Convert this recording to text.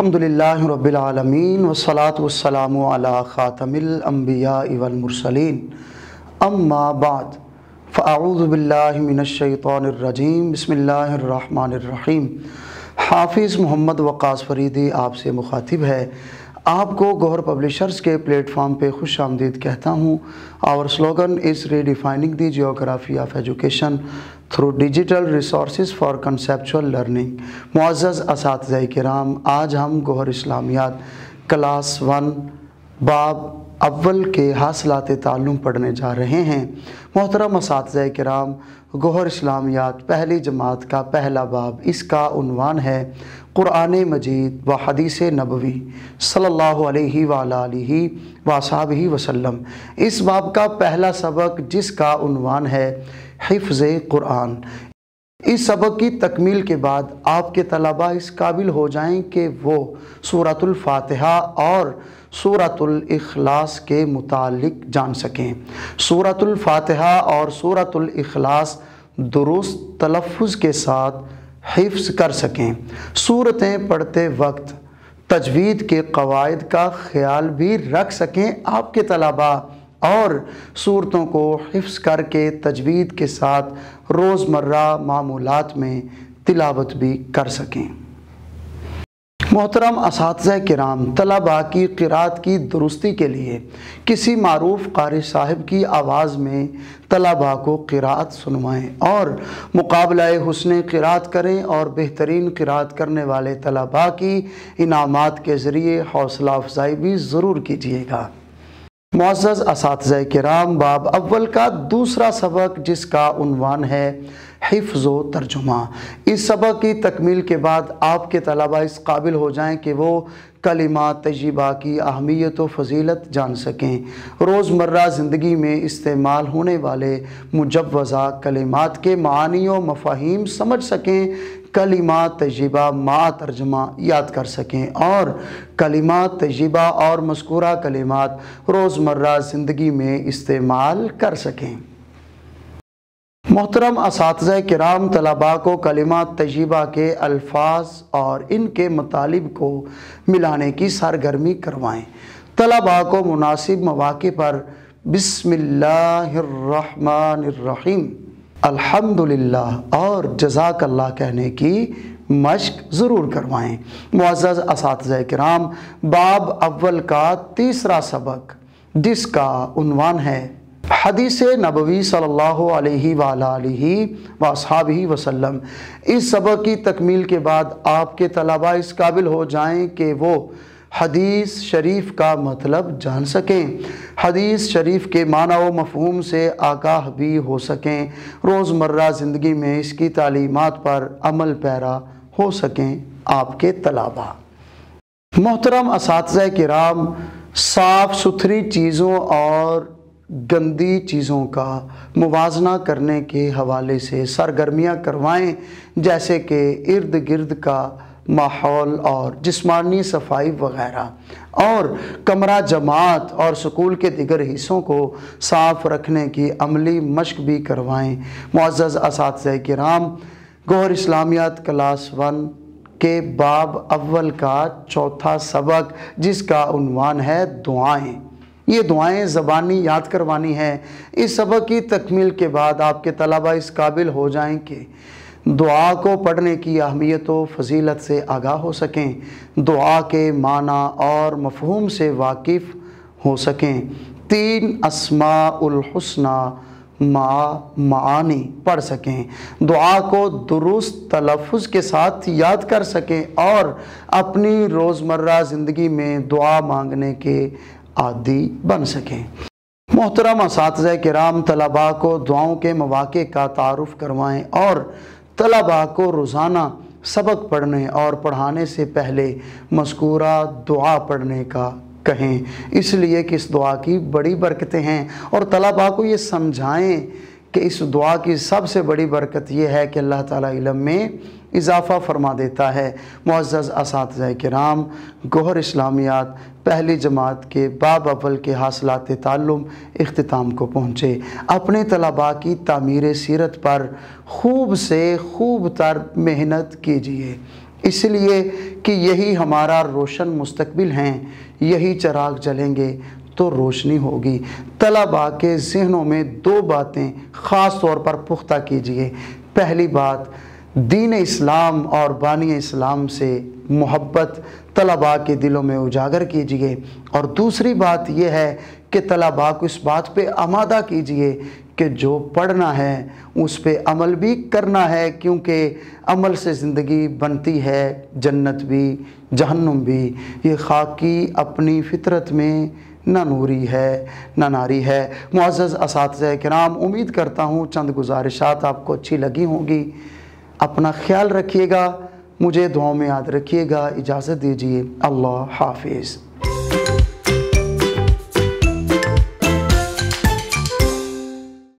अल्हम्दुलिल्लाहि रब्बिल आलमीन वस्सलातु वस्सलामु अला खातमिल अंबिया वल मुरसलीन अम्मा बाद फ़अऊज़ु बिल्लाहि मिनश शैतानिर रजीम बिस्मिल्लाहिर रहमानिर रहीम। हाफिज़ मोहम्मद वक़ास फ़रीदी आपसे मुखातिब है। आपको गौहर पब्लिशर्स के प्लेटफॉर्म पे खुश आमदीद कहता हूँ। Our slogan is redefining the geography of education through digital resources for conceptual learning. मुअज़्ज़ज़ असातिज़ाए किराम, आज हम गौहर इस्लामियात क्लास 1 बाब अव्वल के हासिलात ताल्लुम पढ़ने जा रहे हैं। मोहतरम असातिज़ाए किराम, गौहर इस्लामियात पहली जमात का पहला बाब, इसका उन्वान है कुरान मजीद व हदीस नबवी सल्लल्लाहु अलैहि वालिहि वसहबिहि वसल्लम। इस बाब का पहला सबक जिसका उन्वान है हिफ्ज़ कुरान। इस सबक की तकमील के बाद आपके तलबा इस काबिल हो जाएं कि वो सूरतुल फातिहा और सूरतुल इखलास के मुतालिक जान सकें। सूरतुल फातिहा और सूरतुल इखलास दुरुस्त तलफ़्फ़ुज़ के साथ हिफ्ज़ कर सकें। सूरतें पढ़ते वक्त तजवीद के क़वाइद का ख़याल भी रख सकें आपके तलबा, और सूरतों को हिफ्ज़ करके तजवीद के साथ रोज़मर्रा मामूलात में तिलावत भी कर सकें। मोहतरम असातिज़ा किराम, तलबा की क़िरात की दुरुस्ती के लिए किसी मारूफ़ क़ारी साहिब की आवाज़ में तलबा को क़िरात सुनवाएँ और मुकाबला हुस्न क़िरात करें, और बेहतरीन क़िरात करने वाले तलबा की इनामात के ज़रिए हौसला अफ़ज़ाई भी ज़रूर कीजिएगा। मुअज़्ज़ज़ असातिज़ा किराम, बाब अव्वल का दूसरा सबक जिसका उन्वान है हिफ्ज़ व तर्जुमा। इस सबक की तकमील के बाद आपके तलबा इस काबिल हो जाएं कि वो कलिमात तय्यबा की अहमियत व फ़ज़ीलत जान सकें। रोज़मर्रा ज़िंदगी में इस्तेमाल होने वाले मुजव्वज़ा कलिमात के मानी व मफ़ाहीम समझ सकें, कलिमात तय्यबा मा तर्जुमा याद कर सकें, और कलिमात तय्यबा और मज़कूरा कलिमात रोज़मर्रा ज़िंदगी में इस्तेमाल कर सकें। मोहतरम असातिज़ा किराम, तलबा को कलिमात तय्यबा के अल्फाज और इनके मतालिब को मिलाने की सरगर्मी करवाएँ। तलबा को मुनासिब मौक़े पर बिस्मिल्लाहिर्रहमानिर्रहीम, अल्हम्दुलिल्लाह और जज़ाकल्लाह कहने की मश्क ज़रूर करवाएँ। मुअज़्ज़ज़ असातिज़ा किराम, बाब अव्वल का तीसरा सबक जिसका उन्वान है हदीस नबवी सल्लल्लाहु अलैहि वालिहि वसहबिहि वसल्लम। इस सबक की तकमील के बाद आपके तलबा इस काबिल हो जाएं कि वो हदीस शरीफ का मतलब जान सकें, हदीस शरीफ के माना व मफ़हूम से आगाह भी हो सकें, रोज़मर्रा ज़िंदगी में इसकी तालीमात पर अमल पैरा हो सकें आपके तलबा। मोहतरम असातिज़ा किराम, साफ़ सुथरी चीज़ों और गंदी चीज़ों का मुवाजना करने के हवाले से सरगर्मियाँ करवाएं, जैसे कि इर्द गिर्द का माहौल और जिस्मानी सफाई वगैरह, और कमरा जमात और स्कूल के दिगर हिस्सों को साफ़ रखने की अमली मश्क भी करवाएं। मुअज़्ज़ज़ असातिज़ा किराम, गौहर इस्लामियात क्लास 1 के बाब अव्वल का चौथा सबक जिसका उन्वान है दुआएं। ये दुआएं ज़बानी याद करवानी है। इस सबक की तकमील के बाद आपके तलबा इस काबिल हो जाएं कि दुआ को पढ़ने की अहमियत व फ़ज़ीलत से आगाह हो सकें, दुआ के माना और मफ़हूम से वाकिफ़ हो सकें, 3 अस्माउल हुस्ना मानी पढ़ सकें, दुआ को दुरुस्त तलफ़्फ़ुज़ के साथ याद कर सकें, और अपनी रोज़मर्रा ज़िंदगी में दुआ मांगने के आदि बन सकें। मोहतरम असातिज़ा किराम, तलबा को दुआओं के मौक़े का तारुफ़ करवाएँ, और तलबा को रोज़ाना सबक पढ़ने और पढ़ाने से पहले मज़कूरा दुआ पढ़ने का कहें, इसलिए कि इस दुआ की बड़ी बरकतें हैं, और तलबा को ये समझाएं कि इस दुआ की सबसे बड़ी बरकत ये है कि अल्लाह ताला इल्म में इजाफ़ा फरमा देता है। मुअज़्ज़ज़ असातिज़ा किराम, गौहर इस्लामियात पहली जमात के बाब अव्वल के हासिलात ताल्लुम इख्तिताम को पहुँचे। अपने तलबा की तामीर सीरत पर खूब से खूब तर मेहनत कीजिए। इसलिए कि यही हमारा रोशन मुस्तकबिल हैं, यही चराग जलेंगे तो रोशनी होगी। तलबा के ज़हनों में दो बातें ख़ास तौर पर पुख्ता कीजिए। पहली बात, दीन इस्लाम और बानी इस्लाम से मोहब्बत तलबा के दिलों में उजागर कीजिए। और दूसरी बात यह है कि तलबा को इस बात पे आमादा कीजिए कि जो पढ़ना है उस पे अमल भी करना है, क्योंकि अमल से ज़िंदगी बनती है, जन्नत भी जहन्नुम भी। ये खाकी अपनी फितरत में ना नूरी है ना नारी है। मुअज़्ज़ज़ असातिज़ा किराम, उम्मीद करता हूँ चंद गुजारिशात आपको अच्छी लगी होंगी। अपना ख्याल रखिएगा, मुझे दुआओं में याद रखिएगा। इजाज़त दीजिए। अल्लाह हाफिज़।